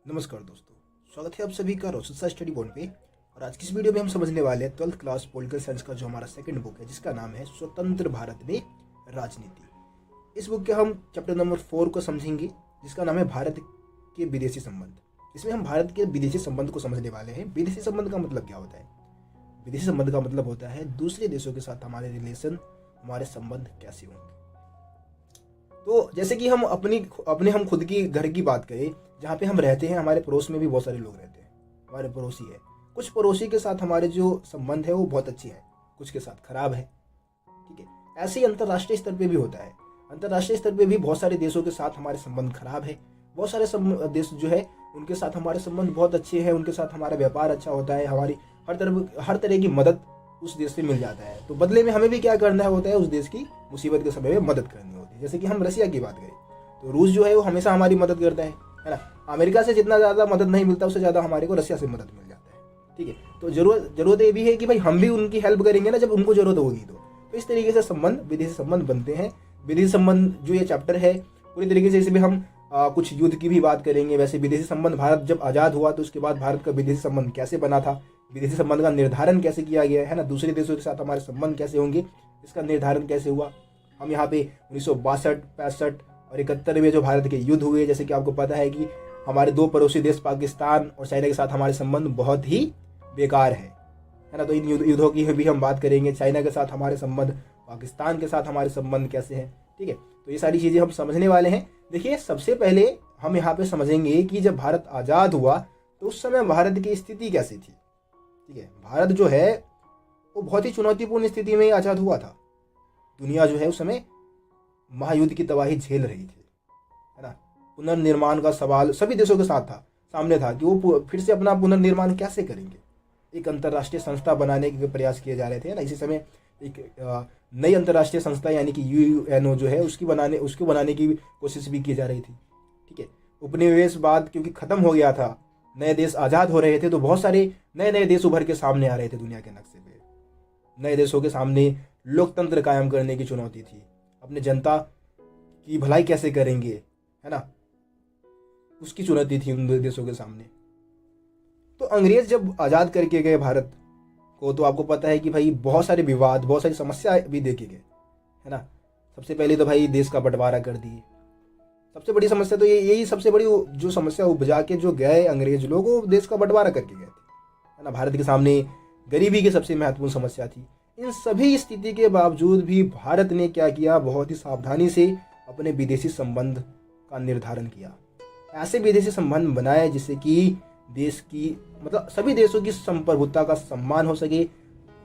नमस्कार दोस्तों, स्वागत है आप सभी का रोशनसा स्टडी पॉइंट पे। और आज की इस वीडियो में हम समझने वाले हैं 12th क्लास पॉलिटिकल साइंस का जो हमारा सेकंड बुक है, जिसका नाम है स्वतंत्र भारत में राजनीति। इस बुक के हम चैप्टर नंबर 4 को समझेंगे, जिसका नाम है भारत के विदेशी संबंध। इसमें हम भारत के विदेशी संबंध को समझने वाले हैं। विदेशी संबंध का मतलब क्या होता है? विदेशी संबंध का मतलब होता है दूसरे देशों के साथ हमारे रिलेशन, हमारे संबंध कैसे होंगे। तो जैसे कि हम अपने हम खुद की घर की बात करें, जहाँ पे हम रहते हैं, हमारे पड़ोस में भी बहुत सारे लोग रहते हैं, हमारे पड़ोसी है। कुछ पड़ोसी के साथ हमारे जो संबंध है वो बहुत अच्छे हैं, कुछ के साथ खराब है। ठीक है, ऐसे ही अंतर्राष्ट्रीय स्तर पे भी होता है। अंतर्राष्ट्रीय स्तर पे भी बहुत सारे देशों के साथ हमारे संबंध खराब है, बहुत सारे देश जो है उनके साथ हमारे संबंध बहुत अच्छे हैं, उनके साथ हमारा व्यापार अच्छा होता है, हमारी हर तरह की मदद उस देश से मिल जाता है। तो बदले में हमें भी क्या करना होता है, उस देश की मुसीबत के समय में मदद करनी होती है। जैसे कि हम रसिया की बात करें तो रूस जो है वो हमेशा हमारी मदद करता है ना। अमेरिका से जितना ज़्यादा मदद नहीं मिलता, उससे ज़्यादा हमारे को रसिया से मदद मिल जाता है। ठीक है, तो जरूरत ये भी है कि भाई हम भी उनकी हेल्प करेंगे ना, जब उनको जरूरत होगी। तो इस तरीके से संबंध, विदेशी संबंध बनते हैं। विदेशी संबंध जो ये चैप्टर है पूरी तरीके से, इसमें हम कुछ युद्ध की भी बात करेंगे। वैसे विदेशी संबंध, भारत जब आज़ाद हुआ तो उसके बाद भारत का विदेशी संबंध कैसे बना था, विदेशी संबंध का निर्धारण कैसे किया गया है ना, दूसरे देशों के साथ हमारे संबंध कैसे होंगे, इसका निर्धारण कैसे हुआ। हम यहाँ पे 1962, 65 और 71 में जो भारत के युद्ध हुए, जैसे कि आपको पता है कि हमारे दो पड़ोसी देश पाकिस्तान और चाइना के साथ हमारे संबंध बहुत ही बेकार है ना। तो इन युद्धों की भी हम बात करेंगे। चाइना के साथ हमारे संबंध, पाकिस्तान के साथ हमारे संबंध कैसे हैं। ठीक है, तो ये सारी चीज़ें हम समझने वाले हैं। देखिए, सबसे पहले हम यहाँ पे समझेंगे कि जब भारत आज़ाद हुआ तो उस समय भारत की स्थिति कैसी थी। ठीक है, भारत जो है वो बहुत ही चुनौतीपूर्ण स्थिति में आज़ाद हुआ था। दुनिया जो है उस समय महायुद्ध की तबाही झेल रही थी, है ना। पुनर्निर्माण का सवाल सभी देशों के साथ था, सामने था कि वो फिर से अपना पुनर्निर्माण कैसे करेंगे। एक अंतर्राष्ट्रीय संस्था बनाने के प्रयास किए जा रहे थे ना। इसी समय एक नई अंतर्राष्ट्रीय संस्था यानी कि UNO जो है उसको बनाने की कोशिश भी की जा रही थी। ठीक है, उपनिवेशवाद क्योंकि खत्म हो गया था, नए देश आज़ाद हो रहे थे, तो बहुत सारे नए देश उभर के सामने आ रहे थे दुनिया के नक्शे पे। नए देशों के सामने लोकतंत्र कायम करने की चुनौती थी, अपने जनता की भलाई कैसे करेंगे, है ना, उसकी चुनौती थी उन देशों के सामने। तो अंग्रेज जब आज़ाद करके गए भारत को, तो आपको पता है कि भाई बहुत सारे विवाद, बहुत सारी समस्या भी देखे गए, है ना। सबसे पहले तो भाई देश का बंटवारा कर दिए। सबसे बड़ी समस्या तो यही सबसे बड़ी जो समस्या उपजा के जो गए अंग्रेज लोग, वो देश का बंटवारा करके गए थे, है ना। भारत के सामने गरीबी की सबसे महत्वपूर्ण समस्या थी। इन सभी स्थिति के बावजूद भी भारत ने क्या किया, बहुत ही सावधानी से अपने विदेशी संबंध का निर्धारण किया। ऐसे विदेशी संबंध बनाए जिससे कि देश की, मतलब सभी देशों की संप्रभुता का सम्मान हो सके,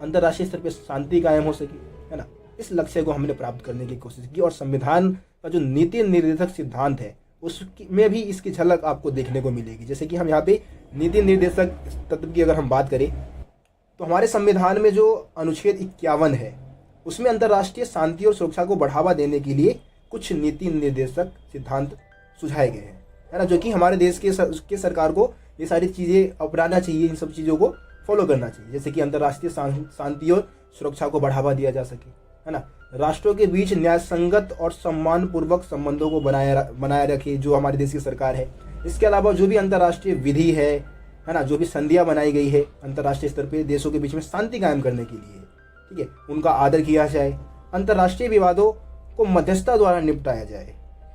अंतर्राष्ट्रीय स्तर पर शांति कायम हो सके, है ना। इस लक्ष्य को हमने प्राप्त करने की कोशिश की। और संविधान का जो नीति निर्देशक सिद्धांत है उसमें भी इसकी झलक आपको देखने को मिलेगी। जैसे कि हम यहाँ पे नीति निर्देशक तत्व की अगर हम बात करें तो हमारे संविधान में जो अनुच्छेद 51 है उसमें अंतर्राष्ट्रीय शांति और सुरक्षा को बढ़ावा देने के लिए कुछ नीति निर्देशक सिद्धांत सुझाए गए हैं, है ना, जो कि हमारे देश के सरकार को ये सारी चीज़ें अपनाना चाहिए, इन सब चीज़ों को फॉलो करना चाहिए। जैसे कि अंतर्राष्ट्रीय शांति और सुरक्षा को बढ़ावा दिया जा सके, है ना, राष्ट्रों के बीच न्यायसंगत और सम्मानपूर्वक संबंधों को बनाए रखे जो हमारे देश की सरकार है। इसके अलावा जो भी अंतर्राष्ट्रीय विधि है ना, जो भी संधियां बनाई गई है अंतर्राष्ट्रीय स्तर पे देशों के बीच में शांति कायम करने के लिए, ठीक है, उनका आदर किया जाए। अंतर्राष्ट्रीय विवादों को मध्यस्थता द्वारा निपटाया जाए,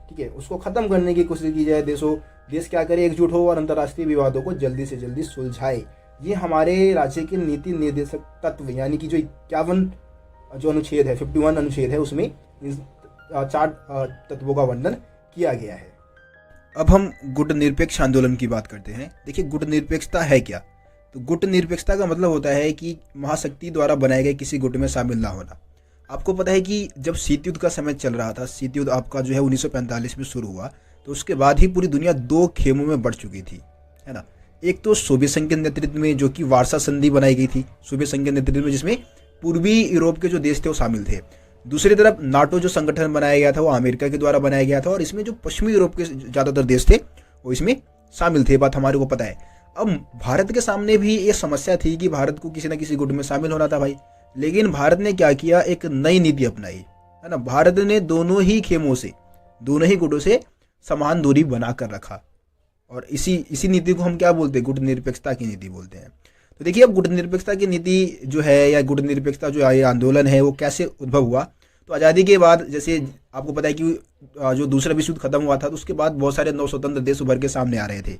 ठीक है, उसको खत्म करने की कोशिश की जाए। देश क्या करे, एकजुट हो और अंतर्राष्ट्रीय विवादों को जल्दी से जल्दी सुलझाए। ये हमारे राज्य के नीति निर्देशक तत्व यानी कि जो 51 जो अनुच्छेद है, 51 अनुच्छेद है, उसमें इन 4 तत्वों का वर्णन किया गया है। अब हम गुट निरपेक्ष आंदोलन की बात करते हैं। देखिए, गुट निरपेक्षता है क्या? तो गुट निरपेक्षता का मतलब होता है कि महाशक्ति द्वारा बनाए गए किसी गुट में शामिल ना होना। आपको पता है कि जब शीत युद्ध का समय चल रहा था, शीत युद्ध आपका जो है 1945 में शुरू हुआ, तो उसके बाद ही पूरी दुनिया 2 खेमों में बढ़ चुकी थी, है ना। एक तो सोवियत संघ के नेतृत्व में जो कि वार्सा संधि बनाई गई थी, सोवियत संघ के नेतृत्व में, जिसमें पूर्वी यूरोप के जो देश थे वो शामिल थे। दूसरी तरफ नाटो जो संगठन बनाया गया था वो अमेरिका के द्वारा बनाया गया था, और इसमें जो पश्चिमी यूरोप के ज़्यादातर देश थे वो इसमें शामिल थे, बात हमारे को पता है। अब भारत के सामने भी ये समस्या थी कि भारत को किसी न किसी गुट में शामिल होना था भाई। लेकिन भारत ने क्या किया, एक नई नीति अपनाई, है ना। भारत ने दोनों ही खेमों से, दोनों ही गुटों से समान दूरी बनाकर रखा, और इसी नीति को हम क्या बोलते हैं, गुटनिरपेक्षता की नीति बोलते हैं। तो देखिए अब गुटनिरपेक्षता की नीति जो है या गुटनिरपेक्षता जो ये आंदोलन है वो कैसे उद्भव हुआ। तो आज़ादी के बाद जैसे आपको पता है कि जो दूसरा विश्व युद्ध खत्म हुआ था तो उसके बाद बहुत सारे नव स्वतंत्र देश उभर के सामने आ रहे थे,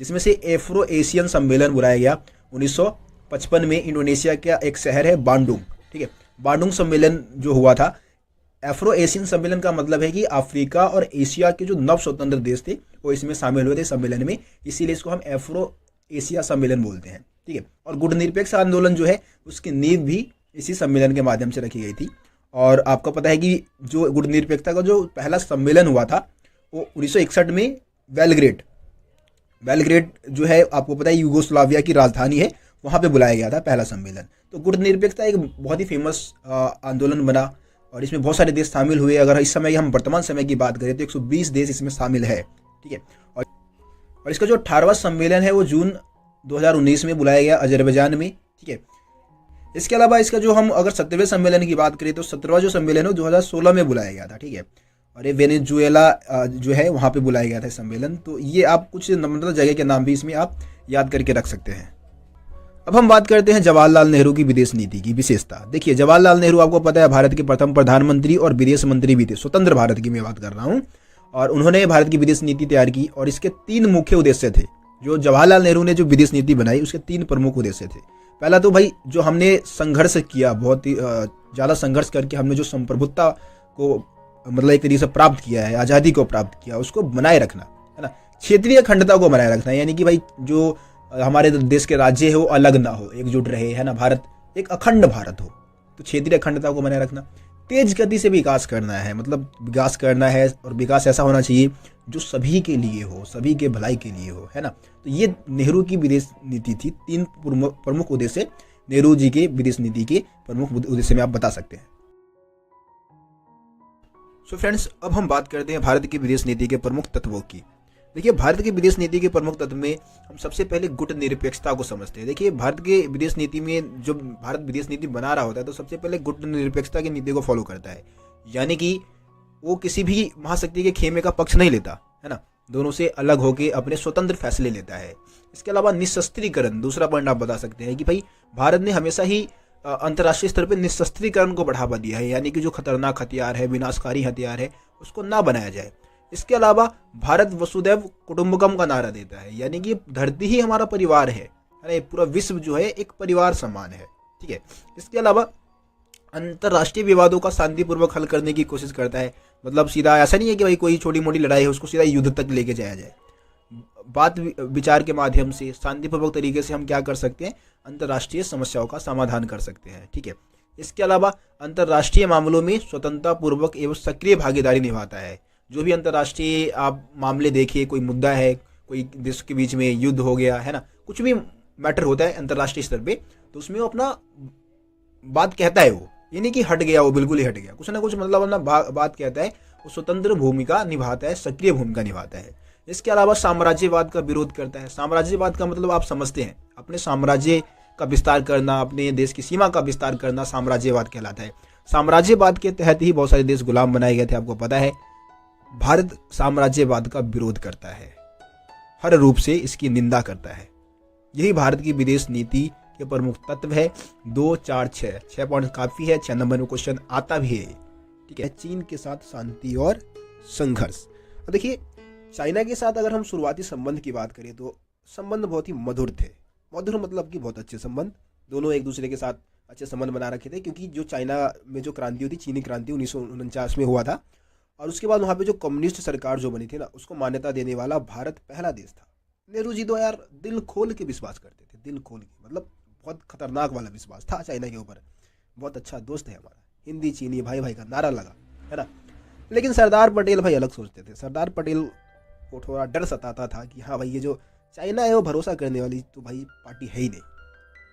जिसमें से एफ्रो एशियन सम्मेलन बुलाया गया 1955 में। इंडोनेशिया का एक शहर है बांडुंग, ठीक है। बांडुंग सम्मेलन जो हुआ था, एफ्रो एशियन सम्मेलन का मतलब है कि अफ्रीका और एशिया के जो नव स्वतंत्र देश थे वो इसमें शामिल हुए थे सम्मेलन में, इसीलिए इसको हम एफ्रो एशिया सम्मेलन बोलते हैं, ठीक है। और गुटनिरपेक्ष आंदोलन जो है उसकी नींव भी इसी सम्मेलन के माध्यम से रखी गई थी। और आपको पता है कि जो गुटनिरपेक्षता का जो पहला सम्मेलन हुआ था वो 1961 में बेलग्रेड जो है आपको पता है यूगोस्लाविया की राजधानी है, वहाँ पे बुलाया गया था पहला सम्मेलन। तो गुटनिरपेक्षता एक बहुत ही फेमस आंदोलन बना और इसमें बहुत सारे देश शामिल हुए। अगर इस समय हम वर्तमान समय की बात करें तो 120 देश इसमें शामिल है, ठीक है। और इसका जो 18वां सम्मेलन है वो जून 2019 में बुलाया गया अजरबैजान में, ठीक है। इसके अलावा इसका जो हम अगर 17वें सम्मेलन की बात करें तो 17वां जो सम्मेलन है 2016 में बुलाया गया था, ठीक है। और ये वेनेजुएला जो है वहाँ पे बुलाया गया था सम्मेलन। तो ये आप कुछ मतलब जगह के नाम भी इसमें आप याद करके रख सकते हैं। अब हम बात करते हैं जवाहरलाल नेहरू की विदेश नीति की विशेषता। देखिए जवाहरलाल नेहरू आपको पता है भारत के प्रथम प्रधानमंत्री और विदेश मंत्री भी थे, स्वतंत्र भारत की मैं बात कर रहा हूँ। और उन्होंने भारत की विदेश नीति तैयार की और इसके 3 मुख्य उद्देश्य थे। जो जवाहरलाल नेहरू ने जो विदेश नीति बनाई उसके 3 प्रमुख उद्देश्य थे। पहला तो भाई जो हमने संघर्ष किया, बहुत ही ज़्यादा संघर्ष करके हमने जो संप्रभुत्ता को मतलब एक तरीके से प्राप्त किया है, आज़ादी को प्राप्त किया, उसको बनाए रखना है ना। क्षेत्रीय अखंडता को बनाए रखना, यानी कि भाई जो हमारे देश के राज्य है वो अलग ना हो, एकजुट रहे, है ना। भारत एक अखंड भारत हो, तो क्षेत्रीय अखंडता को बनाए रखना। तेज गति से विकास करना है, मतलब विकास करना है और विकास ऐसा होना चाहिए जो सभी के लिए हो, सभी के भलाई के लिए हो, है ना। तो ये नेहरू की विदेश नीति थी। 3 प्रमुख उद्देश्य नेहरू जी के विदेश नीति के प्रमुख उद्देश्य में आप बता सकते हैं। सो फ्रेंड्स, अब हम बात करते हैं भारत की विदेश नीति के प्रमुख तत्वों की। देखिए भारत की विदेश नीति के प्रमुख तत्व में हम सबसे पहले गुटनिरपेक्षता को समझते हैं। देखिए भारत के विदेश नीति में जब भारत विदेश नीति बना रहा होता है तो सबसे पहले गुटनिरपेक्षता की नीति को फॉलो करता है, यानी कि वो किसी भी महाशक्ति के खेमे का पक्ष नहीं लेता, है ना। दोनों से अलग होकर अपने स्वतंत्र फैसले लेता है। इसके अलावा निशस्त्रीकरण, दूसरा पॉइंट आप बता सकते हैं कि भाई भारत ने हमेशा ही अंतर्राष्ट्रीय स्तर पर निशस्त्रीकरण को बढ़ावा दिया है, यानी कि जो खतरनाक हथियार है, विनाशकारी हथियार है, उसको ना बनाया जाए। इसके अलावा भारत वसुदैव कुटुंबकम का नारा देता है, यानी कि धरती ही हमारा परिवार है ना, पूरा विश्व जो है एक परिवार समान है, ठीक है। इसके अलावा अंतर्राष्ट्रीय विवादों का शांतिपूर्वक हल करने की कोशिश करता है। मतलब सीधा ऐसा नहीं है कि भाई कोई छोटी मोटी लड़ाई है उसको सीधा युद्ध तक लेके जाया जाए। बात विचार के माध्यम से शांतिपूर्वक तरीके से हम क्या कर सकते हैं, अंतर्राष्ट्रीय समस्याओं का समाधान कर सकते हैं, ठीक है। इसके अलावा अंतर्राष्ट्रीय मामलों में स्वतंत्रता पूर्वक एवं सक्रिय भागीदारी निभाता है। जो भी अंतर्राष्ट्रीय आप मामले देखिए, कोई मुद्दा है, कोई देश के बीच में युद्ध हो गया है ना, कुछ भी मैटर होता है अंतर्राष्ट्रीय स्तर पे, तो उसमें वो अपना बात कहता है। वो ये नहीं कि हट गया, वो बिल्कुल ही हट गया, कुछ ना कुछ मतलब अपना बात कहता है। वो स्वतंत्र भूमिका निभाता है, सक्रिय भूमिका निभाता है। इसके अलावा साम्राज्यवाद का विरोध करता है। साम्राज्यवाद का मतलब आप समझते हैं, अपने साम्राज्य का विस्तार करना, अपने देश की सीमा का विस्तार करना साम्राज्यवाद कहलाता है। साम्राज्यवाद के तहत ही बहुत सारे देश गुलाम बनाए गए थे, आपको पता है। भारत साम्राज्यवाद का विरोध करता है, हर रूप से इसकी निंदा करता है। यही भारत की विदेश नीति के प्रमुख तत्व है। 2, 4, 6 पॉइंट काफी है। 6 नंबर में क्वेश्चन आता भी है, ठीक है। चीन के साथ शांति और संघर्ष। अब देखिए चाइना के साथ अगर हम शुरुआती संबंध की बात करें तो संबंध बहुत ही मधुर थे। मधुर मतलब कि बहुत अच्छे संबंध, दोनों एक दूसरे के साथ अच्छे संबंध बना रखे थे। क्योंकि जो चाइना में जो क्रांति हुई थी, चीनी क्रांति 1949 में हुआ था, और उसके बाद वहाँ पे जो कम्युनिस्ट सरकार जो बनी थी ना, उसको मान्यता देने वाला भारत पहला देश था। नेहरू जी तो यार दिल खोल के विश्वास करते थे, दिल खोल के, मतलब बहुत खतरनाक वाला विश्वास था चाइना के ऊपर। बहुत अच्छा दोस्त है हमारा, हिंदी चीनी भाई भाई का नारा लगा, है ना। लेकिन सरदार पटेल भाई अलग सोचते थे। सरदार पटेल को थोड़ा डर सताता था कि हाँ भाई ये जो चाइना है वो भरोसा करने वाली तो भाई पार्टी है ही नहीं,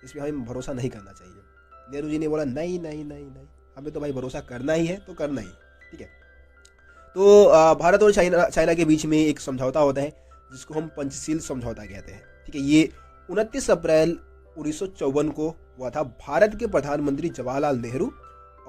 इसमें हमें भरोसा नहीं करना चाहिए। नेहरू जी ने बोला नहीं नहीं नहीं नहीं, हमें तो भाई भरोसा करना ही है तो करना ही, ठीक है। तो भारत और चाइना के बीच में एक समझौता होता है जिसको हम पंचशील समझौता कहते हैं, ठीक है। ये 29 अप्रैल 1954 को हुआ था। भारत के प्रधानमंत्री जवाहरलाल नेहरू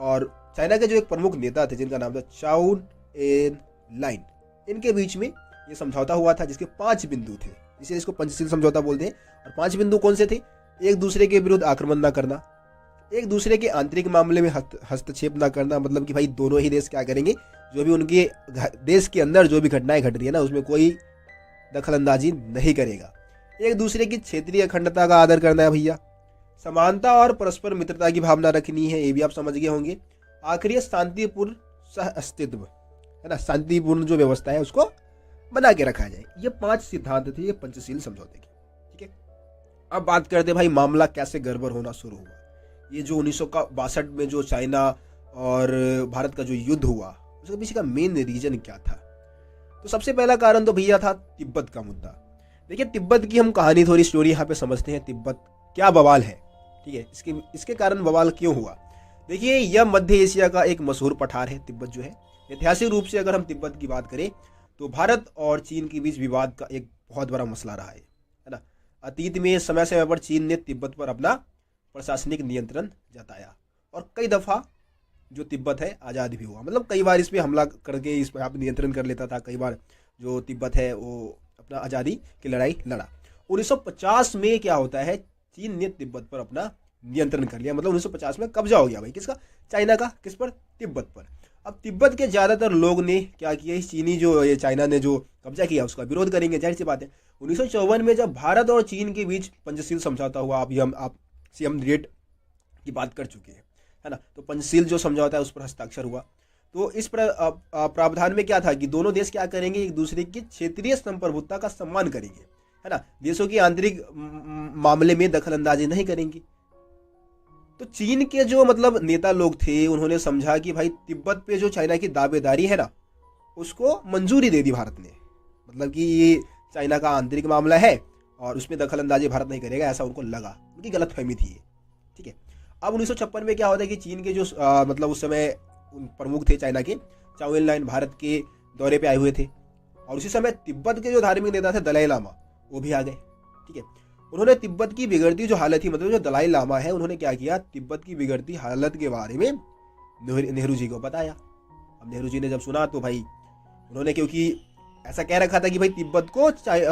और चाइना के जो एक प्रमुख नेता थे जिनका नाम था चाउ एन लाइन, इनके बीच में ये समझौता हुआ था जिसके 5 बिंदु थे, इसीलिए इसको पंचशील समझौता बोलते हैं। और 5 बिंदु कौन से थे? एक दूसरे के विरुद्ध आक्रमण न करना, एक दूसरे के आंतरिक मामले में हस्तक्षेप न करना, मतलब कि भाई दोनों ही देश क्या करेंगे, जो भी उनके देश के अंदर जो भी घटनाएं घट रही है ना उसमें कोई दखल अंदाजी नहीं करेगा। एक दूसरे की क्षेत्रीय अखंडता का आदर करना है भैया। समानता और परस्पर मित्रता की भावना रखनी है, ये भी आप समझ गए होंगे। आखिरी शांतिपूर्ण सह अस्तित्व, है ना, शांतिपूर्ण जो व्यवस्था है उसको बना के रखा जाए। ये 5 सिद्धांत थे ये पंचशील समझौते के। ठीक है, अब बात करते हैं भाई मामला कैसे गड़बड़ होना शुरू हुआ। ये जो 1962 में जो चाइना और भारत का जो युद्ध हुआ उसके पीछे का मेन रीजन क्या था? तो सबसे पहला कारण तो भैया था तिब्बत का मुद्दा। देखिए तिब्बत की हम कहानी थोड़ी स्टोरी यहाँ पे समझते हैं। तिब्बत क्या बवाल है, ठीक है, इसके कारण बवाल क्यों हुआ? देखिए यह मध्य एशिया का एक मशहूर पठार है तिब्बत जो है। ऐतिहासिक रूप से अगर हम तिब्बत की बात करें तो भारत और चीन के बीच विवाद का एक बहुत बड़ा मसला रहा है ना। अतीत में समय समय पर चीन ने तिब्बत पर अपना प्रशासनिक नियंत्रण जताया और कई दफा जो तिब्बत है आज़ाद भी हुआ, मतलब कई बार इस पर हमला करके इस पर आप नियंत्रण कर लेता था। कई बार जो तिब्बत है वो अपना आज़ादी की लड़ाई लड़ा। 1950 में क्या होता है, चीन ने तिब्बत पर अपना नियंत्रण कर लिया, मतलब 1950 में कब्जा हो गया भाई किसका? चाइना का। किस पर? तिब्बत पर। अब तिब्बत के ज़्यादातर लोग ने क्या किया, इस चीनी जो ये चाइना ने जो कब्जा किया उसका विरोध करेंगे, जाहिर सी बात है। 1954 में जब भारत और चीन के बीच पंचशील समझौता हुआ, अभी हम डेट की बात कर चुके हैं, है ना, तो पंचशील जो समझौता है उस पर हस्ताक्षर हुआ। तो इस प्रावधान में क्या था कि दोनों देश क्या करेंगे, एक दूसरे की क्षेत्रीय संप्रभुता का सम्मान करेंगे, है ना, देशों की आंतरिक मामले में दखल अंदाजी नहीं करेंगे। तो चीन के जो मतलब नेता लोग थे उन्होंने समझा कि भाई तिब्बत पे जो चाइना की दावेदारी है ना उसको मंजूरी दे दी भारत ने, मतलब कि ये चाइना का आंतरिक मामला है और उसमें दखल अंदाजी भारत नहीं करेगा, ऐसा उनको लगा, उनकी गलतफहमी थी ये। ठीक है, अब 1956 में क्या होता है कि चीन के जो मतलब उस समय प्रमुख थे चाइना के, चाओ एन लाइन भारत के दौरे पे आए हुए थे और उसी समय तिब्बत के जो धार्मिक नेता थे दलाई लामा वो भी आ गए। ठीक है, उन्होंने तिब्बत की बिगड़ती जो हालत थी, मतलब जो दलाई लामा है उन्होंने क्या किया, तिब्बत की बिगड़ती हालत के बारे में नेहरू जी को बताया। अब नेहरू जी ने जब सुना तो भाई उन्होंने, क्योंकि ऐसा कह रखा था कि भाई तिब्बत को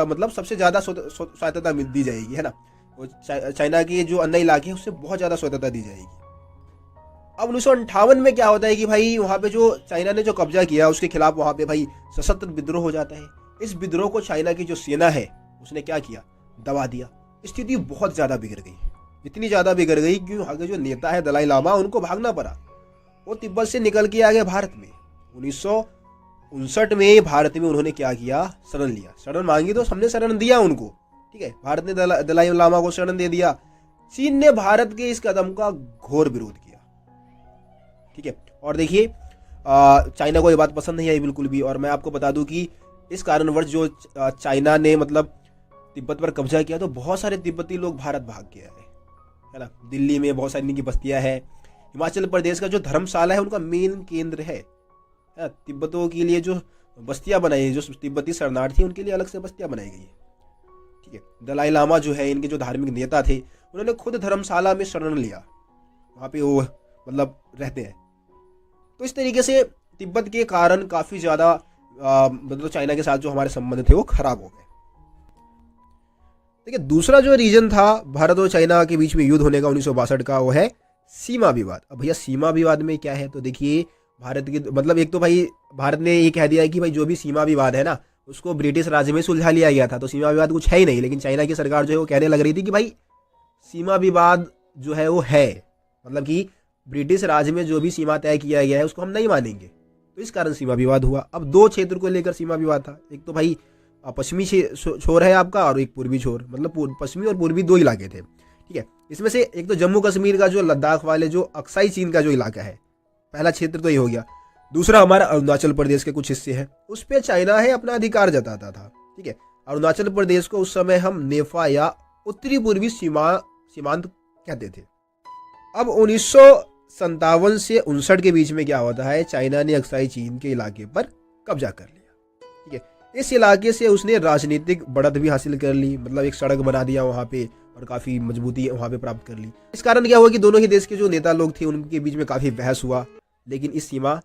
मतलब सबसे ज़्यादा स्वायत्तता दी जाएगी, है ना, चाइना के जो अन्य इलाके हैं उससे बहुत ज़्यादा स्वायत्तता दी जाएगी। अब 1958 में क्या होता है कि भाई वहाँ पे जो चाइना ने जो कब्जा किया उसके खिलाफ वहाँ पे भाई सशस्त्र विद्रोह हो जाता है। इस विद्रोह को चाइना की जो सेना है उसने क्या किया, दबा दिया। स्थिति बहुत ज़्यादा बिगड़ गई, इतनी ज़्यादा बिगड़ गई कि वहाँ के जो नेता है दलाई लामा उनको भागना पड़ा। वो तिब्बत से निकल के आ गए भारत में। 1959 में भारत में उन्होंने क्या किया, शरण लिया। शरण मांगी तो हमने शरण दिया उनको, ठीक है, भारत ने दलाई लामा को शरण दे दिया। चीन ने भारत के इस कदम का घोर विरोध किया। ठीक है, और देखिए चाइना को ये बात पसंद नहीं आई बिल्कुल भी। और मैं आपको बता दूं कि इस कारणवश जो चाइना ने मतलब तिब्बत पर कब्जा किया तो बहुत सारे तिब्बती लोग भारत भाग गए है ना। दिल्ली में बहुत सारी इनकी बस्तियां हैं। हिमाचल प्रदेश का जो धर्मशाला है उनका मेन केंद्र है। तिब्बतों के लिए जो बस्तियां बनाई, जो तिब्बती शरणार्थी उनके लिए अलग से बस्तियां बनाई गई है। ठीक है, दलाई लामा जो है इनके जो धार्मिक नेता थे उन्होंने खुद धर्मशाला में शरण लिया, वहाँ पे वो मतलब रहते हैं। तो इस तरीके से तिब्बत के कारण काफ़ी ज़्यादा मतलब चाइना के साथ जो हमारे संबंध थे वो खराब हो गए। देखिए दूसरा जो रीजन था भारत और चाइना के बीच में युद्ध होने का 1962 का, वो है सीमा विवाद। अब भैया सीमा विवाद में क्या है, तो देखिए भारत की मतलब एक तो भाई भारत ने ये कह दिया है कि भाई जो भी सीमा विवाद है ना उसको ब्रिटिश राज में सुलझा लिया गया था, तो सीमा विवाद कुछ है ही नहीं। लेकिन चाइना की सरकार जो है वो कहने लग रही थी कि भाई सीमा विवाद जो है वो है, मतलब कि ब्रिटिश राज में जो भी सीमा तय किया गया है उसको हम नहीं मानेंगे। तो इस कारण सीमा विवाद हुआ। अब दो क्षेत्र को लेकर सीमा विवाद था, एक तो भाई पश्चिमी छोर है आपका और एक पूर्वी छोर, मतलब पश्चिमी और पूर्वी दो इलाके थे। ठीक है, इसमें से एक तो जम्मू कश्मीर का जो लद्दाख वाले जो अक्साई चीन का जो इलाका है, पहला क्षेत्र तो ये हो गया। दूसरा हमारा अरुणाचल प्रदेश के कुछ हिस्से हैं, उस पर चाइना है अपना अधिकार जताता था। ठीक है, अरुणाचल प्रदेश को उस समय हम नेफा या उत्तरी पूर्वी सीमांत कहते थे। अब 1957 से 59 के बीच में क्या होता है, चाइना ने अक्साई चीन के इलाके पर कब्जा कर लिया। ठीक है, इस इलाके से उसने राजनीतिक बढ़त भी हासिल कर ली, मतलब एक सड़क बना दिया वहाँ पे और काफ़ी मजबूती वहाँ पे प्राप्त कर ली। इस कारण क्या हुआ कि दोनों ही देश के जो नेता लोग थे उनके बीच में काफ़ी बहस हुआ, लेकिन इस सीमा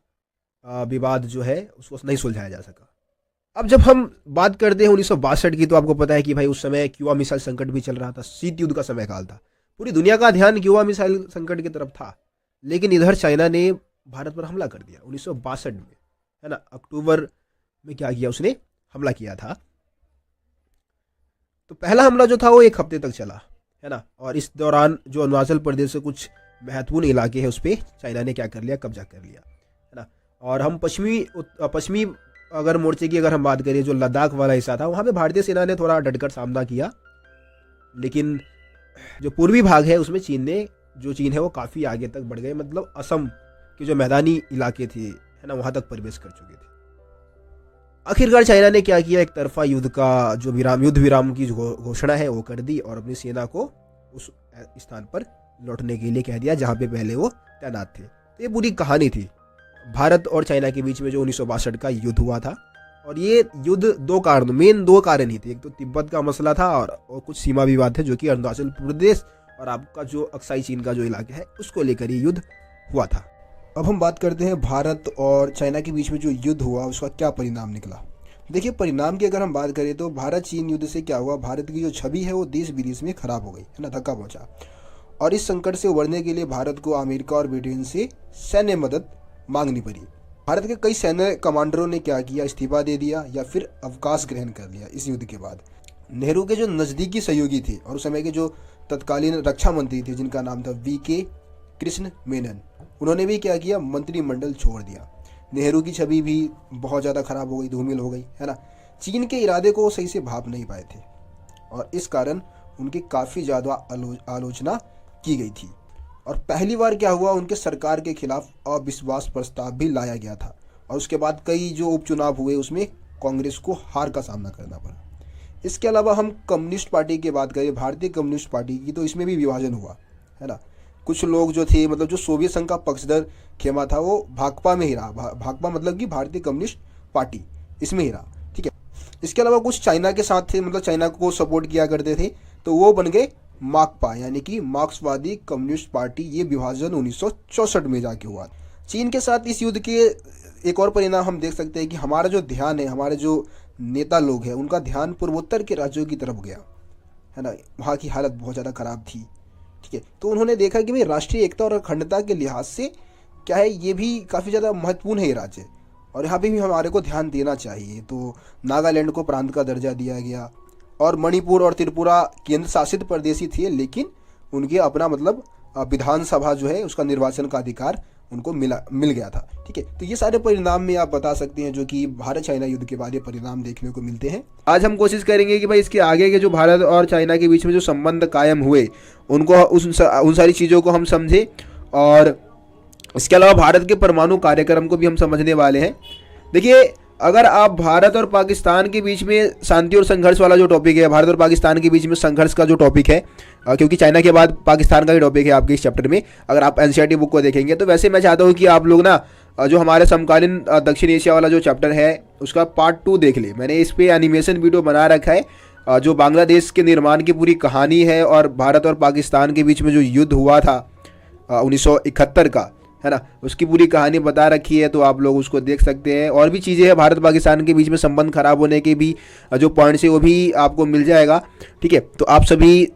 विवाद जो है उसको नहीं सुलझाया जा सका। अब जब हम बात करते हैं 1962 की, तो आपको पता है कि भाई उस समय क्यूबा मिसाइल संकट भी चल रहा था, शीत युद्ध का समय काल था। पूरी दुनिया का ध्यान क्यूबा मिसाइल संकट की तरफ था, लेकिन इधर चाइना ने भारत पर हमला कर दिया 1962 में, है ना। अक्टूबर में क्या किया, उसने हमला किया था। तो पहला हमला जो था वो 1 हफ्ते तक चला, है ना। और इस दौरान जो अरुणाचल प्रदेश से कुछ महत्वपूर्ण इलाके हैं उस पर चाइना ने क्या कर लिया, कब्जा कर लिया, है ना। और हम पश्चिमी अगर मोर्चे की अगर हम बात करें, जो लद्दाख वाला हिस्सा था, वहाँ पे भारतीय सेना ने थोड़ा डटकर सामना किया, लेकिन जो पूर्वी भाग है उसमें चीन है वो काफ़ी आगे तक बढ़ गए, मतलब असम के जो मैदानी इलाके थे, है ना, वहाँ तक प्रवेश कर चुके थे। आखिरकार चाइना ने क्या किया, एक तरफा युद्ध विराम की घोषणा है वो कर दी और अपनी सेना को उस स्थान पर लौटने के लिए कह दिया जहाँ पे पहले वो तैनात थे। तो ये पूरी कहानी थी भारत और चाइना के बीच में जो 1962 का युद्ध हुआ था। और ये युद्ध दो कारण ही थे। एक तो तिब्बत का मसला था और कुछ सीमा विवाद थे, जो कि अरुणाचल प्रदेश और आपका जो अक्साई चीन का जो इलाका है उसको लेकर ये युद्ध हुआ था। अब हम बात करते हैं भारत और चाइना के बीच में जो युद्ध हुआ उसका क्या परिणाम निकला। देखिए, परिणाम की अगर हम बात करें तो भारत चीन युद्ध से क्या हुआ, भारत की जो छवि है वो देश विदेश में खराब हो गई, है ना, धक्का पहुंचा। और इस संकट से उबरने के लिए भारत को अमेरिका और ब्रिटेन से सैन्य मदद मांगनी पड़ी। भारत के कई सैन्य कमांडरों ने क्या किया, इस्तीफा दे दिया या फिर अवकाश ग्रहण कर लिया इस युद्ध के बाद। नेहरू के जो नज़दीकी सहयोगी थे और उस समय के जो तत्कालीन रक्षा मंत्री थे जिनका नाम था वी.के. कृष्ण मेनन, उन्होंने भी क्या किया, मंत्रिमंडल छोड़ दिया। नेहरू की छवि भी बहुत ज़्यादा खराब हो गई, धूमिल हो गई, है ना। चीन के इरादे को सही से भाप नहीं पाए थे और इस कारण उनकी काफ़ी ज़्यादा आलोचना की गई थी। और पहली बार क्या हुआ, उनके सरकार के खिलाफ अविश्वास प्रस्ताव भी लाया गया था। और उसके बाद कई जो उपचुनाव हुए उसमें कांग्रेस को हार का सामना करना पड़ा। इसके अलावा हम कम्युनिस्ट पार्टी की बात करें, भारतीय कम्युनिस्ट पार्टी की, तो इसमें भी विभाजन हुआ, है ना। कुछ लोग जो थे, मतलब जो सोवियत संघ का पक्षधर खेमा था वो भाकपा में ही रहा। भाकपा मतलब कि भारतीय कम्युनिस्ट पार्टी, इसमें ही रहा, ठीक है। इसके अलावा कुछ चाइना के साथ थे, मतलब चाइना को सपोर्ट किया करते थे, तो वो बन गए माकपा, यानी कि मार्क्सवादी कम्युनिस्ट पार्टी। ये विभाजन 1964 में जाके हुआ। चीन के साथ इस युद्ध के एक और परिणाम हम देख सकते हैं कि हमारा जो ध्यान है, हमारे जो नेता लोग हैं, उनका ध्यान पूर्वोत्तर के राज्यों की तरफ गया, है ना। वहाँ की हालत बहुत ज़्यादा खराब थी, ठीक है। तो उन्होंने देखा कि भाई राष्ट्रीय एकता और अखंडता के लिहाज से क्या है, ये भी काफ़ी ज़्यादा महत्वपूर्ण है ये राज्य, और यहाँ पे भी हमारे को ध्यान देना चाहिए। तो नागालैंड को प्रांत का दर्जा दिया गया और मणिपुर और त्रिपुरा केंद्र शासित प्रदेश ही थे, लेकिन उनके अपना मतलब विधानसभा जो है उसका निर्वाचन का अधिकार उनको मिल गया था, ठीक है। तो ये सारे परिणाम में आप बता सकते हैं जो कि भारत चाइना युद्ध के बाद ये परिणाम देखने को मिलते हैं। आज हम कोशिश करेंगे कि भाई इसके आगे के जो भारत और चाइना के बीच में जो संबंध कायम हुए उनको उन सारी चीज़ों को हम समझें, और इसके अलावा भारत के परमाणु कार्यक्रम को भी हम समझने वाले हैं। देखिए, अगर आप भारत और पाकिस्तान के बीच में शांति और संघर्ष वाला जो टॉपिक है, भारत और पाकिस्तान के बीच में संघर्ष का जो टॉपिक है, क्योंकि चाइना के बाद पाकिस्तान का ही टॉपिक है आपके इस चैप्टर में, अगर आप एनसीईआरटी बुक को देखेंगे, तो वैसे मैं चाहता हूँ कि आप लोग ना जो हमारे समकालीन दक्षिण एशिया वाला जो चैप्टर है उसका पार्ट 2 देख ले। मैंने इस पर एनिमेशन वीडियो बना रखा है, जो बांग्लादेश के निर्माण की पूरी कहानी है और भारत और पाकिस्तान के बीच में जो युद्ध हुआ था 1971 का, है ना, उसकी पूरी कहानी बता रखी है, तो आप लोग उसको देख सकते हैं। और भी चीज़ें हैं, भारत पाकिस्तान के बीच में संबंध खराब होने के भी जो पॉइंट्स है वो भी आपको मिल जाएगा, ठीक है। तो आप सभी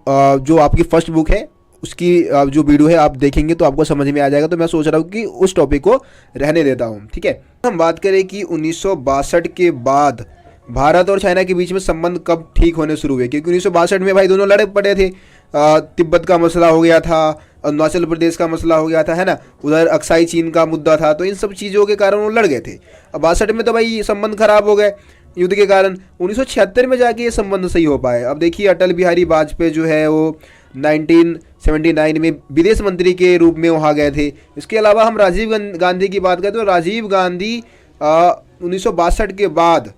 जो आपकी फर्स्ट बुक है उसकी जो वीडियो है आप देखेंगे तो आपको समझ में आ जाएगा। तो मैं सोच रहा हूँ कि उस टॉपिक को रहने देता हूँ, ठीक है। हम बात करें कि 1962 के बाद भारत और चाइना के बीच में संबंध कब ठीक होने शुरू हुए, क्योंकि 1962 में भाई दोनों लड़े पड़े थे। तिब्बत का मसला हो गया था, अरुणाचल प्रदेश का मसला हो गया था, है ना, उधर अक्साई चीन का मुद्दा था, तो इन सब चीज़ों के कारण वो लड़ गए थे। अब 62 में तो भाई संबंध खराब हो गए युद्ध के कारण। 1976 में जाके ये संबंध सही हो पाए। अब देखिए, अटल बिहारी वाजपेयी जो है वो 1979 में विदेश मंत्री के रूप में वहाँ गए थे। इसके अलावा हम राजीव गांधी की बात करें तो राजीव गांधी 1962 के बाद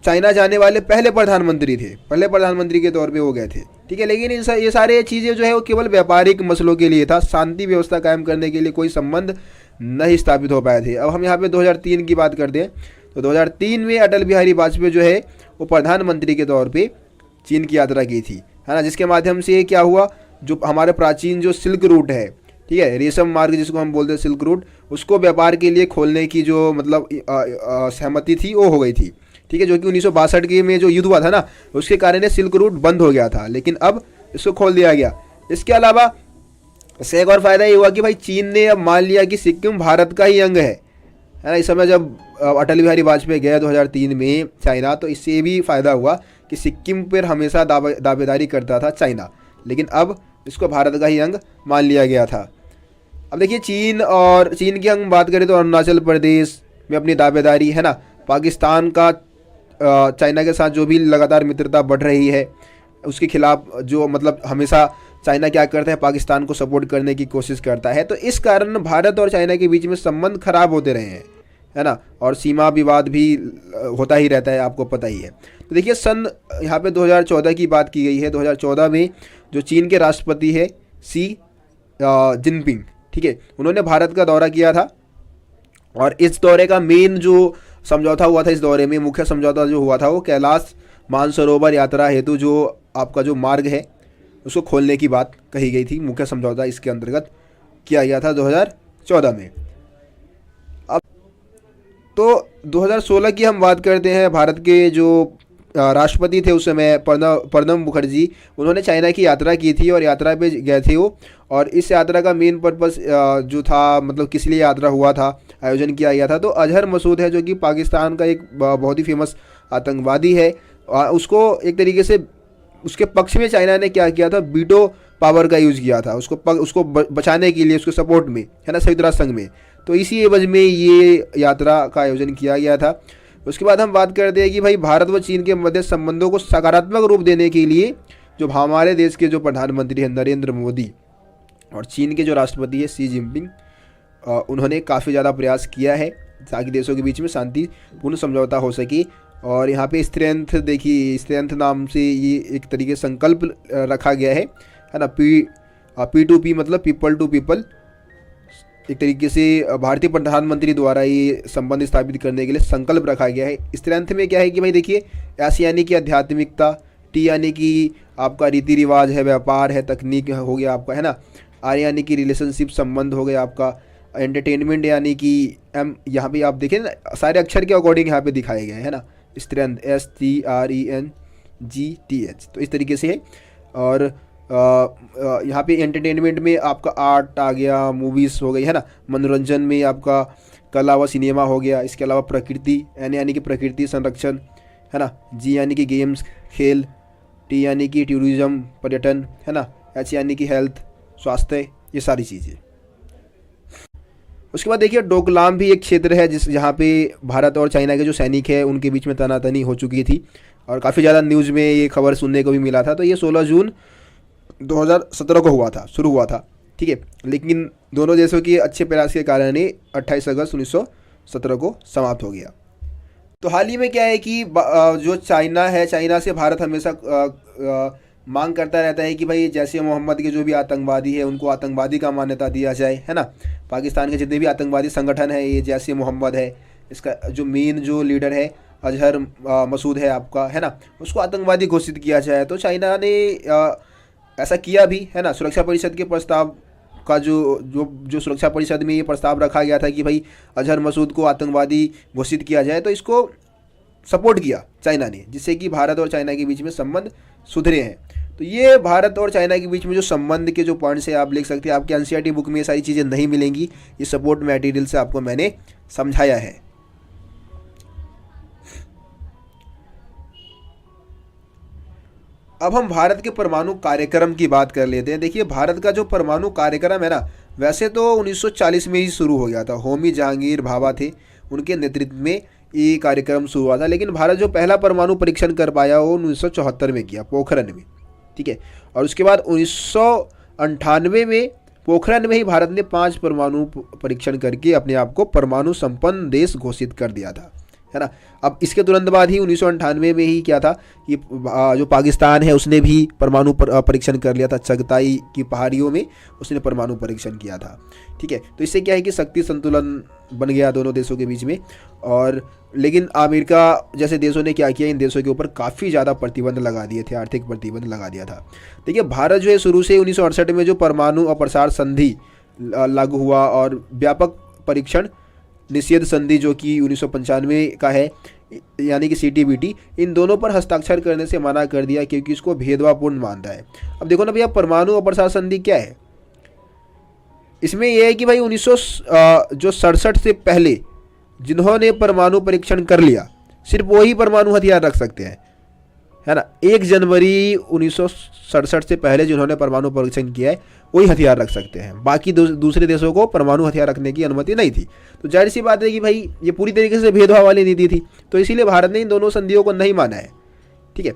चाइना जाने वाले पहले प्रधानमंत्री थे, पहले प्रधानमंत्री के तौर पे वो गए थे, ठीक है। लेकिन ये सारे चीज़ें जो है वो केवल व्यापारिक मसलों के लिए था, शांति व्यवस्था कायम करने के लिए कोई संबंध नहीं स्थापित हो पाए थे। अब हम यहाँ पे 2003 की बात करते हैं, तो 2003 में अटल बिहारी वाजपेयी जो है वो प्रधानमंत्री के तौर पर चीन की यात्रा की थी, है ना, जिसके माध्यम से क्या हुआ, जो हमारे प्राचीन जो सिल्क रूट है, ठीक है, रेशम मार्ग जिसको हम बोलते हैं सिल्क रूट, उसको व्यापार के लिए खोलने की जो मतलब सहमति थी वो हो गई थी। ठीक है, जो कि 1962 के में जो युद्ध हुआ था ना, उसके कारण सिल्क रूट बंद हो गया था, लेकिन अब इसको खोल दिया गया। इसके अलावा इससे एक और फायदा ये हुआ कि भाई चीन ने अब मान लिया कि सिक्किम भारत का ही अंग है ना। इस समय जब अटल बिहारी वाजपेयी गए 2003 में चाइना, तो इससे ये भी फायदा हुआ कि सिक्किम पर हमेशा दावेदारी करता था चाइना, लेकिन अब इसको भारत का ही अंग मान लिया गया था। अब देखिए चीन की हम बात करें तो अरुणाचल प्रदेश में अपनी दावेदारी है ना, पाकिस्तान का चाइना के साथ जो भी लगातार मित्रता बढ़ रही है उसके खिलाफ जो मतलब हमेशा चाइना क्या करता है, पाकिस्तान को सपोर्ट करने की कोशिश करता है। तो इस कारण भारत और चाइना के बीच में संबंध खराब होते रहे हैं, है ना, और सीमा विवाद भी होता ही रहता है, आपको पता ही है। तो देखिए सन यहाँ पे 2014 की बात की गई है। 2014 में जो चीन के राष्ट्रपति है शी जिनपिंग, ठीक है, उन्होंने भारत का दौरा किया था, और इस दौरे का मेन जो समझौता हुआ था, इस दौरे में मुख्य समझौता जो हुआ था वो कैलाश मानसरोवर यात्रा हेतु जो आपका जो मार्ग है उसको खोलने की बात कही गई थी। मुख्य समझौता इसके अंतर्गत किया गया था 2014 में। अब तो 2016 की हम बात करते हैं। भारत के जो राष्ट्रपति थे उस समय प्रणब मुखर्जी, उन्होंने चाइना की यात्रा की थी और यात्रा पे गए थे वो। और इस यात्रा का मेन पर्पस जो था, मतलब किस लिए यात्रा हुआ था, आयोजन किया गया था, तो अजहर मसूद है जो कि पाकिस्तान का एक बहुत ही फेमस आतंकवादी है, उसको एक तरीके से उसके पक्ष में चाइना ने क्या किया था, वीटो पावर का यूज़ किया था उसको बचाने के लिए, उसके सपोर्ट में, है ना, संयुक्त राष्ट्र संघ में। तो इसी एवज में ये यात्रा का आयोजन किया गया था। उसके बाद हम बात करते हैं कि भाई भारत व चीन के मध्य संबंधों को सकारात्मक रूप देने के लिए जो हमारे देश के जो प्रधानमंत्री हैं नरेंद्र मोदी और चीन के जो राष्ट्रपति है शी जिनपिंग, उन्होंने काफ़ी ज़्यादा प्रयास किया है ताकि देशों के बीच में शांतिपूर्ण समझौता हो सके। और यहाँ पे स्ट्रेंथ देखिए, स्ट्रेंथ नाम से ये एक तरीके से संकल्प रखा गया है ना, P2P मतलब पीपल टू पीपल, एक तरीके से भारतीय प्रधानमंत्री द्वारा ये संबंध स्थापित करने के लिए संकल्प रखा गया है। स्ट्रेंथ में क्या है कि भाई देखिए, एस यानी कि आध्यात्मिकता, टी यानी कि आपका रीति रिवाज है, व्यापार है, तकनीक हो गया आपका, है ना, आर यानी कि रिलेशनशिप संबंध हो गया आपका, एंटरटेनमेंट यानी कि एम, यहाँ पे आप देखें ना सारे अक्षर के अकॉर्डिंग यहाँ पे दिखाए गए हैं ना, स्ट्रेंथ STRENGTH, तो इस तरीके से है। और यहाँ पे एंटरटेनमेंट में आपका आर्ट आ गया, मूवीज़ हो गई, है ना, मनोरंजन में आपका कला व सिनेमा हो गया। इसके अलावा प्रकृति, एन यानी कि प्रकृति संरक्षण, है ना, जी यानी कि गेम्स खेल, टी यानी कि टूरिज्म पर्यटन, है ना, एच यानी कि हेल्थ स्वास्थ्य, ये सारी चीज़ें। उसके बाद देखिए डोकलाम भी एक क्षेत्र है जहाँ पे भारत और चाइना के जो सैनिक हैं उनके बीच में तनातनी हो चुकी थी और काफ़ी ज़्यादा न्यूज़ में ये खबर सुनने को भी मिला था। तो ये 16 जून 2017 को शुरू हुआ था, ठीक है, लेकिन दोनों देशों के अच्छे प्रयास के कारण ये 28 अगस्त 1917 को समाप्त हो गया। तो हाल ही में क्या है कि जो चाइना है, चाइना से भारत हमेशा मांग करता रहता है कि भाई जैसे मोहम्मद के जो भी आतंकवादी है उनको आतंकवादी का मान्यता दिया जाए, है ना। पाकिस्तान के जितने भी आतंकवादी संगठन है, ये जैसे मोहम्मद है, इसका जो मेन जो लीडर है अजहर मसूद है आपका, है ना, उसको आतंकवादी घोषित किया जाए। तो चाइना ने ऐसा किया भी, है ना। सुरक्षा परिषद के प्रस्ताव का जो सुरक्षा परिषद में ये प्रस्ताव रखा गया था कि भाई अजहर मसूद को आतंकवादी घोषित किया जाए, तो इसको सपोर्ट किया चाइना ने, जिससे कि भारत और चाइना के बीच में संबंध सुधरे हैं। तो ये भारत और चाइना के बीच में जो संबंध के जो पॉइंट्स है आप लिख सकते हैं। आपके एनसीईआरटी बुक में ये सारी चीज़ें नहीं मिलेंगी, ये सपोर्ट मटेरियल से आपको मैंने समझाया है। अब हम भारत के परमाणु कार्यक्रम की बात कर लेते हैं। देखिए भारत का जो परमाणु कार्यक्रम है ना, वैसे तो 1940 में ही शुरू हो गया था। होमी जहांगीर भाभा थे, उनके नेतृत्व में ये कार्यक्रम शुरू हुआ था। लेकिन भारत जो पहला परमाणु परीक्षण कर पाया वो 1974 में किया, पोखरण में, ठीक है। और उसके बाद 1998 में पोखरण में ही भारत ने 5 परमाणु परीक्षण करके अपने आप को परमाणु संपन्न देश घोषित कर दिया था, है ना। अब इसके तुरंत बाद ही 1998 में ही क्या था कि जो पाकिस्तान है उसने भी परमाणु परीक्षण कर लिया था। चगताई की पहाड़ियों में उसने परमाणु परीक्षण किया था, ठीक है। तो इससे क्या है कि शक्ति संतुलन बन गया दोनों देशों के बीच में। और लेकिन अमेरिका जैसे देशों ने क्या किया, इन देशों के ऊपर काफ़ी ज़्यादा प्रतिबंध लगा दिए थे, आर्थिक प्रतिबंध लगा दिया था। देखिए भारत जो है शुरू से 1968 में जो परमाणु अप्रसार संधि लागू हुआ, और व्यापक परीक्षण निषेध संधि जो कि 1995 का है, यानी कि CTBT, इन दोनों पर हस्ताक्षर करने से मना कर दिया क्योंकि इसको भेदभावपूर्ण मानता है। अब देखो ना भैया, परमाणु अप्रसार संधि क्या है? इसमें यह है कि भाई 1967 से पहले जिन्होंने परमाणु परीक्षण कर लिया सिर्फ वही परमाणु हथियार रख सकते हैं, है ना। 1 जनवरी 1967 से पहले जिन्होंने परमाणु परीक्षण किया है वही हथियार रख सकते हैं, बाकी दूसरे देशों को परमाणु हथियार रखने की अनुमति नहीं थी। तो जाहिर सी बात है कि भाई ये पूरी तरीके से भेदभाव वाली नीति थी, तो इसीलिए भारत ने इन दोनों संधियों को नहीं माना है। ठीक है,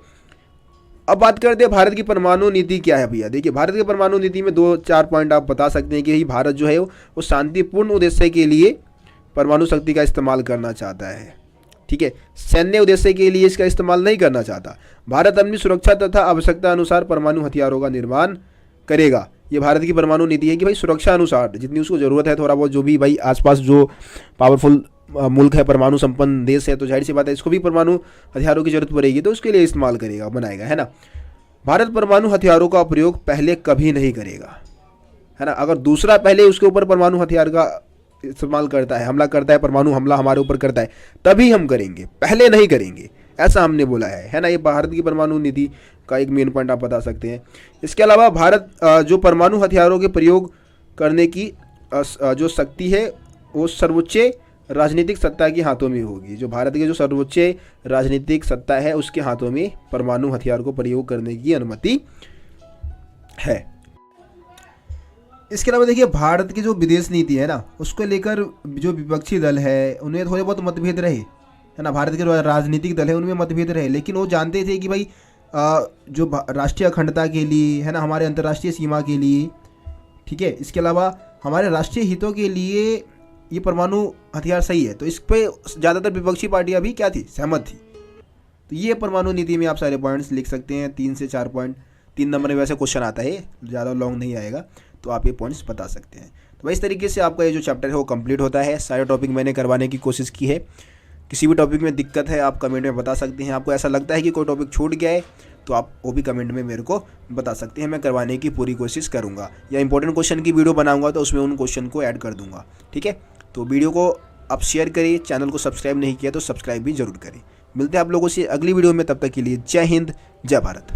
अब बात करते हैं भारत की परमाणु नीति क्या है भैया। देखिए, भारत की परमाणु नीति में 2-4 पॉइंट आप बता सकते हैं कि भारत जो है वो शांतिपूर्ण उद्देश्य के लिए परमाणु शक्ति का इस्तेमाल करना चाहता है। ठीक है, सैन्य उद्देश्य के लिए इसका इस्तेमाल नहीं करना चाहता। भारत अपनी सुरक्षा तथा आवश्यकता अनुसार परमाणु हथियारों का निर्माण करेगा। ये भारत की परमाणु नीति है कि भाई सुरक्षा अनुसार जितनी उसको ज़रूरत है, थोड़ा बहुत जो भी भाई आसपास जो पावरफुल मुल्क है, परमाणु संपन्न देश है, तो जाहिर सी बात है इसको भी परमाणु हथियारों की जरूरत पड़ेगी, तो उसके लिए इस्तेमाल करेगा, बनाएगा, है ना। भारत परमाणु हथियारों का प्रयोग पहले कभी नहीं करेगा, है ना। अगर दूसरा पहले उसके ऊपर परमाणु हथियार का इस्तेमाल करता है, हमला करता है, परमाणु हमला हमारे ऊपर करता है, तभी हम करेंगे, पहले नहीं करेंगे, ऐसा हमने बोला है ना। ये भारत की परमाणु नीति का एक मेन पॉइंट आप बता सकते हैं। इसके अलावा भारत जो परमाणु हथियारों के प्रयोग करने की जो शक्ति है वो सर्वोच्च राजनीतिक सत्ता के हाथों में होगी। जो भारत के जो सर्वोच्च राजनीतिक सत्ता है उसके हाथों में परमाणु हथियार को प्रयोग करने की अनुमति है। इसके अलावा देखिए, भारत की जो विदेश नीति है ना, उसको लेकर जो विपक्षी दल है उनमें थोड़े बहुत मतभेद रहे, है ना। भारत के राजनीतिक दल है उनमें मतभेद रहे, लेकिन वो जानते थे कि भाई जो राष्ट्रीय अखंडता के लिए, है ना, हमारे अंतर्राष्ट्रीय सीमा के लिए, ठीक है, इसके अलावा हमारे राष्ट्रीय हितों के लिए ये परमाणु हथियार सही है। तो इस पे ज़्यादातर विपक्षी पार्टियां भी क्या थी, सहमत थी। तो ये परमाणु नीति में आप सारे पॉइंट्स लिख सकते हैं, 3 से 4 पॉइंट। 3 नंबर में वैसे क्वेश्चन आता है, ज़्यादा लॉन्ग नहीं आएगा, तो आप ये पॉइंट्स बता सकते हैं। तो इस तरीके से आपका ये जो चैप्टर है वो कंप्लीट होता है। सारे टॉपिक मैंने करवाने की कोशिश की है। किसी भी टॉपिक में दिक्कत है आप कमेंट में बता सकते हैं। आपको ऐसा लगता है कि कोई टॉपिक छूट गया है तो आप वो भी कमेंट में मेरे को बता सकते हैं, मैं करवाने की पूरी कोशिश करूँगा, या इंपॉर्टेंट क्वेश्चन की वीडियो बनाऊँगा तो उसमें उन क्वेश्चन को ऐड कर दूँगा। ठीक है, तो वीडियो को आप शेयर करिए, चैनल को सब्सक्राइब नहीं किया तो सब्सक्राइब भी जरूर करें। मिलते हैं आप लोगों से अगली वीडियो में, तब तक के लिए जय हिंद, जय भारत।